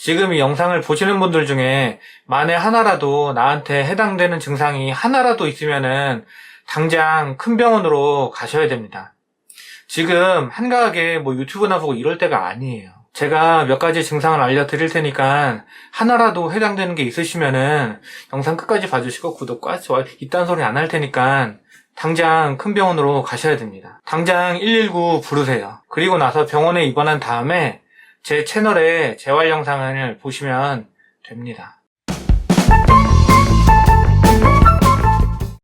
지금 이 영상을 보시는 분들 중에 만에 하나라도 나한테 해당되는 증상이 하나라도 있으면은 당장 큰 병원으로 가셔야 됩니다. 지금 한가하게 유튜브나 보고 이럴 때가 아니에요. 제가 몇 가지 증상을 알려드릴 테니까 하나라도 해당되는 게 있으시면은 영상 끝까지 봐주시고 구독과 좋아요 이딴 소리 안 할 테니까 당장 큰 병원으로 가셔야 됩니다. 당장 119 부르세요. 그리고 나서 병원에 입원한 다음에 제 채널에 재활 영상을 보시면 됩니다.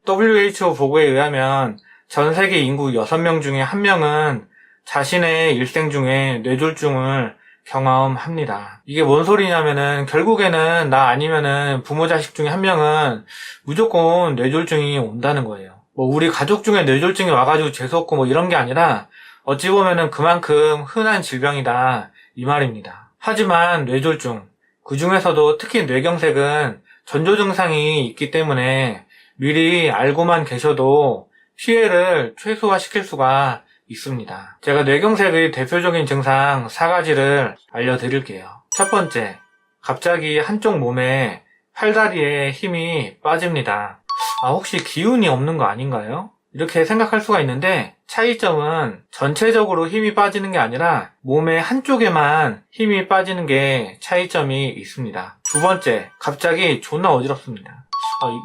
WHO 보고에 의하면 전 세계 인구 6명 중에 1명은 자신의 일생 중에 뇌졸중을 경험합니다. 이게 뭔 소리냐면은 결국에는 나 아니면은 부모 자식 중에 1명은 무조건 뇌졸중이 온다는 거예요. 우리 가족 중에 뇌졸중이 와가지고 재수없고 이런 게 아니라 어찌 보면은 그만큼 흔한 질병이다 이 말입니다. 하지만 뇌졸중, 그 중에서도 특히 뇌경색은 전조 증상이 있기 때문에 미리 알고만 계셔도 피해를 최소화시킬 수가 있습니다. 제가 뇌경색의 대표적인 증상 4가지를 알려드릴게요. 첫 번째, 갑자기 한쪽 몸에 팔다리에 힘이 빠집니다. 혹시 기운이 없는 거 아닌가요? 이렇게 생각할 수가 있는데 차이점은 전체적으로 힘이 빠지는 게 아니라 몸의 한쪽에만 힘이 빠지는 게 차이점이 있습니다. 두 번째, 갑자기 존나 어지럽습니다.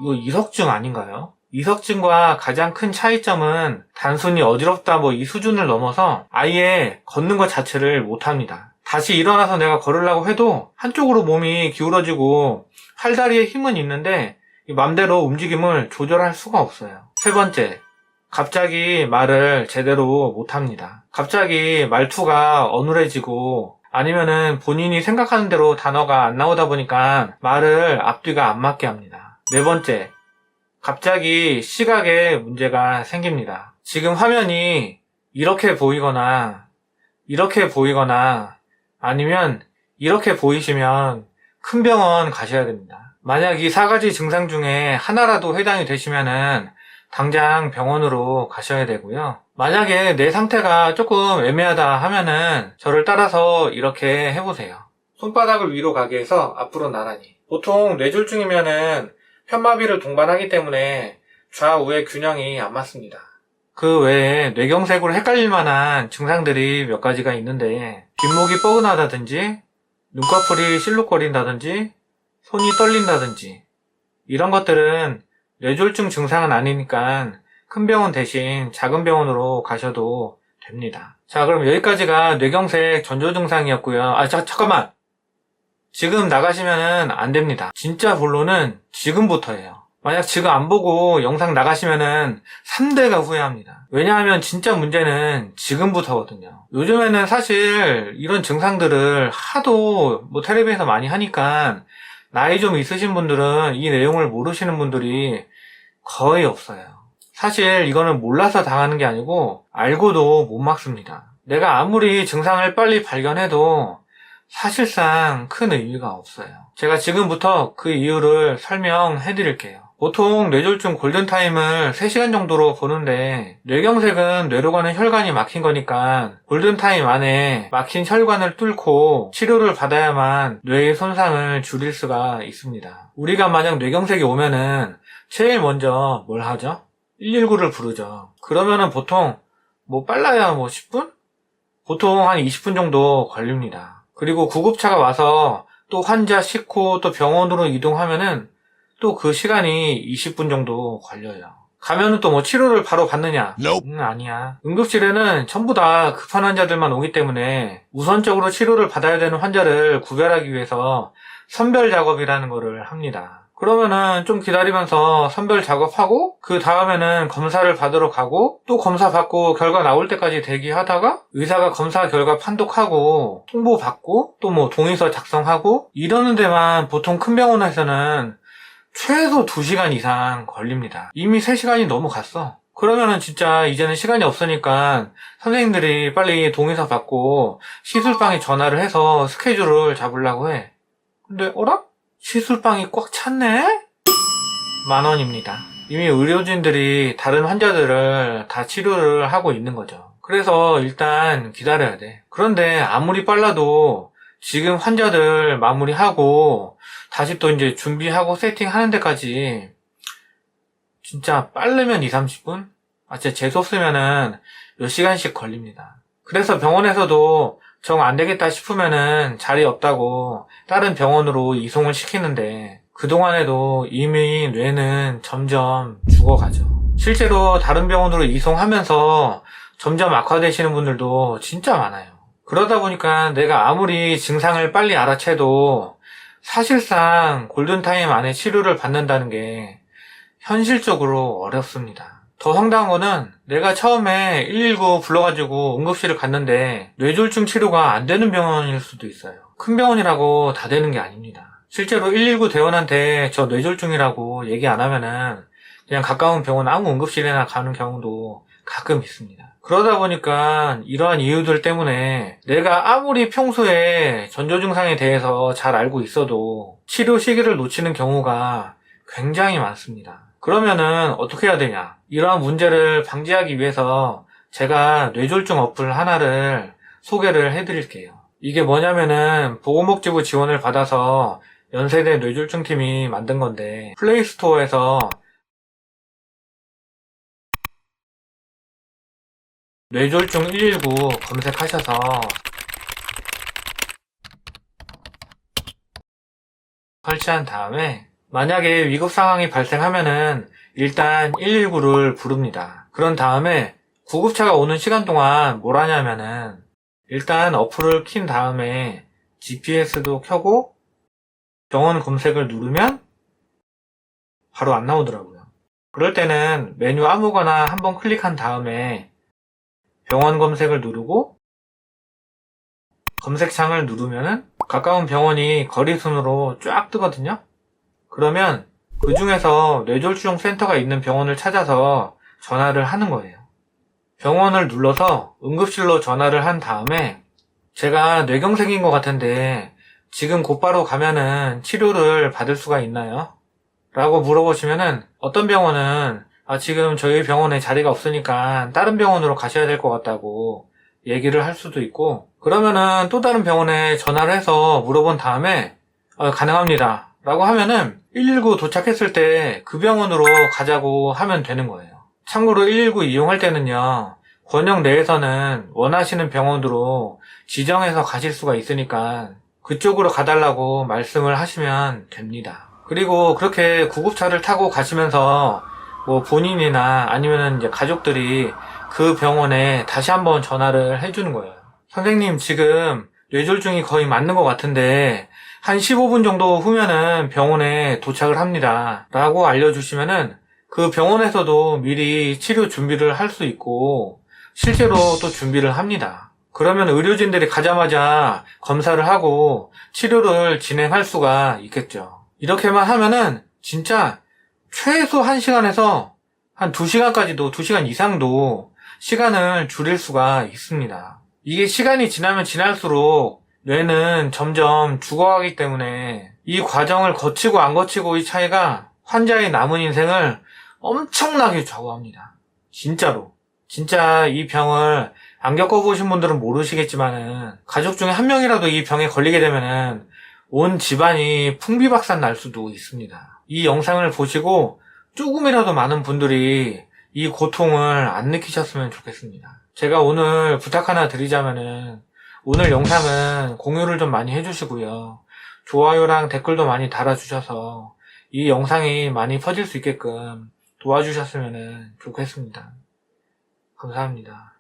이거 이석증 아닌가요? 이석증과 가장 큰 차이점은 단순히 어지럽다 이 수준을 넘어서 아예 걷는 것 자체를 못합니다. 다시 일어나서 내가 걸으려고 해도 한쪽으로 몸이 기울어지고 팔다리에 힘은 있는데 맘대로 움직임을 조절할 수가 없어요. 세 번째, 갑자기 말을 제대로 못합니다. 갑자기 말투가 어눌해지고 아니면은 본인이 생각하는 대로 단어가 안 나오다 보니까 말을 앞뒤가 안 맞게 합니다. 네 번째, 갑자기 시각에 문제가 생깁니다. 지금 화면이 이렇게 보이거나 아니면 이렇게 보이시면 큰 병원 가셔야 됩니다. 만약 이 4가지 증상 중에 하나라도 해당이 되시면은 당장 병원으로 가셔야 되고요. 만약에 내 상태가 조금 애매하다 하면은 저를 따라서 이렇게 해보세요. 손바닥을 위로 가게 해서 앞으로 나란히. 보통 뇌졸중이면은 편마비를 동반하기 때문에 좌우의 균형이 안 맞습니다. 그 외에 뇌경색으로 헷갈릴 만한 증상들이 몇 가지가 있는데 뒷목이 뻐근하다든지 눈꺼풀이 실룩거린다든지 손이 떨린다든지 이런 것들은 뇌졸중 증상은 아니니까 큰 병원 대신 작은 병원으로 가셔도 됩니다. 자, 그럼 여기까지가 뇌경색 전조 증상이었고요. 잠깐만! 지금 나가시면은 안 됩니다. 진짜 본론은 지금부터예요. 만약 지금 안 보고 영상 나가시면은 3대가 후회합니다. 왜냐하면 진짜 문제는 지금부터거든요. 요즘에는 사실 이런 증상들을 하도 텔레비에서 많이 하니까 나이 좀 있으신 분들은 이 내용을 모르시는 분들이 거의 없어요. 사실 이거는 몰라서 당하는 게 아니고 알고도 못 막습니다. 내가 아무리 증상을 빨리 발견해도 사실상 큰 의미가 없어요. 제가 지금부터 그 이유를 설명해 드릴게요. 보통 뇌졸중 골든타임을 3시간 정도로 보는데 뇌경색은 뇌로 가는 혈관이 막힌 거니까 골든타임 안에 막힌 혈관을 뚫고 치료를 받아야만 뇌의 손상을 줄일 수가 있습니다. 우리가 만약 뇌경색이 오면은 제일 먼저 뭘 하죠? 119를 부르죠. 그러면은 보통 빨라야 10분? 보통 한 20분 정도 걸립니다. 그리고 구급차가 와서 또 환자 싣고 또 병원으로 이동하면은 또 그 시간이 20분 정도 걸려요. 가면은 또 치료를 바로 받느냐? 아니야. 응급실에는 전부 다 급한 환자들만 오기 때문에 우선적으로 치료를 받아야 되는 환자를 구별하기 위해서 선별 작업이라는 거를 합니다. 그러면은 좀 기다리면서 선별 작업하고 그 다음에는 검사를 받으러 가고 또 검사 받고 결과 나올 때까지 대기하다가 의사가 검사 결과 판독하고 통보받고 또 동의서 작성하고 이러는 데만 보통 큰 병원에서는 최소 2시간 이상 걸립니다. 이미 3시간이 넘어갔어. 그러면은 진짜 이제는 시간이 없으니까 선생님들이 빨리 동의서 받고 시술방에 전화를 해서 스케줄을 잡으려고 해. 근데 어라? 시술방이 꽉 찼네? 10,000원입니다. 이미 의료진들이 다른 환자들을 다 치료를 하고 있는 거죠. 그래서 일단 기다려야 돼. 그런데 아무리 빨라도 지금 환자들 마무리하고 다시 또 이제 준비하고 세팅하는 데까지 진짜 빠르면 2, 30분? 진짜 재수없으면은 몇 시간씩 걸립니다. 그래서 병원에서도 정 안 되겠다 싶으면은 자리 없다고 다른 병원으로 이송을 시키는데 그동안에도 이미 뇌는 점점 죽어가죠. 실제로 다른 병원으로 이송하면서 점점 악화되시는 분들도 진짜 많아요. 그러다 보니까 내가 아무리 증상을 빨리 알아채도 사실상 골든타임 안에 치료를 받는다는 게 현실적으로 어렵습니다. 더 황당한 거는 내가 처음에 119 불러가지고 응급실을 갔는데 뇌졸중 치료가 안 되는 병원일 수도 있어요. 큰 병원이라고 다 되는 게 아닙니다. 실제로 119 대원한테 저 뇌졸중이라고 얘기 안 하면은 그냥 가까운 병원 아무 응급실이나 가는 경우도 가끔 있습니다. 그러다 보니까 이러한 이유들 때문에 내가 아무리 평소에 전조 증상에 대해서 잘 알고 있어도 치료 시기를 놓치는 경우가 굉장히 많습니다. 그러면은 어떻게 해야 되냐? 이러한 문제를 방지하기 위해서 제가 뇌졸중 어플 하나를 소개를 해드릴게요. 이게 뭐냐면은 보건복지부 지원을 받아서 연세대 뇌졸중팀이 만든 건데 플레이스토어에서 뇌졸중 119 검색하셔서 설치한 다음에 만약에 위급 상황이 발생하면은 일단 119를 부릅니다. 그런 다음에 구급차가 오는 시간 동안 뭘 하냐면은 일단 어플을 킨 다음에 GPS도 켜고 병원 검색을 누르면 바로 안 나오더라고요. 그럴 때는 메뉴 아무거나 한번 클릭한 다음에 병원 검색을 누르고 검색창을 누르면은 가까운 병원이 거리순으로 쫙 뜨거든요. 그러면 그 중에서 뇌졸중 센터가 있는 병원을 찾아서 전화를 하는 거예요. 병원을 눌러서 응급실로 전화를 한 다음에 제가 뇌경색인 것 같은데 지금 곧바로 가면은 치료를 받을 수가 있나요? 라고 물어보시면은 어떤 병원은 지금 저희 병원에 자리가 없으니까 다른 병원으로 가셔야 될 것 같다고 얘기를 할 수도 있고 그러면은 또 다른 병원에 전화를 해서 물어본 다음에 가능합니다 라고 하면은 119 도착했을 때 그 병원으로 가자고 하면 되는 거예요. 참고로 119 이용할 때는요 권역 내에서는 원하시는 병원으로 지정해서 가실 수가 있으니까 그쪽으로 가달라고 말씀을 하시면 됩니다. 그리고 그렇게 구급차를 타고 가시면서 뭐 본인이나 아니면 이제 가족들이 그 병원에 다시 한번 전화를 해주는 거예요. 선생님 지금 뇌졸중이 거의 맞는 것 같은데 한 15분 정도 후면은 병원에 도착을 합니다 라고 알려주시면은 그 병원에서도 미리 치료 준비를 할 수 있고 실제로 또 준비를 합니다. 그러면 의료진들이 가자마자 검사를 하고 치료를 진행할 수가 있겠죠. 이렇게만 하면은 진짜 최소 1시간에서 한 2시간까지도 2시간 이상도 시간을 줄일 수가 있습니다. 이게 시간이 지나면 지날수록 뇌는 점점 죽어가기 때문에 이 과정을 거치고 안 거치고의 차이가 환자의 남은 인생을 엄청나게 좌우합니다. 진짜로. 진짜 이 병을 안 겪어보신 분들은 모르시겠지만은 가족 중에 한 명이라도 이 병에 걸리게 되면은 온 집안이 풍비박산 날 수도 있습니다. 이 영상을 보시고 조금이라도 많은 분들이 이 고통을 안 느끼셨으면 좋겠습니다. 제가 오늘 부탁 하나 드리자면은 오늘 영상은 공유를 좀 많이 해주시고요. 좋아요랑 댓글도 많이 달아주셔서 이 영상이 많이 퍼질 수 있게끔 도와주셨으면 좋겠습니다. 감사합니다.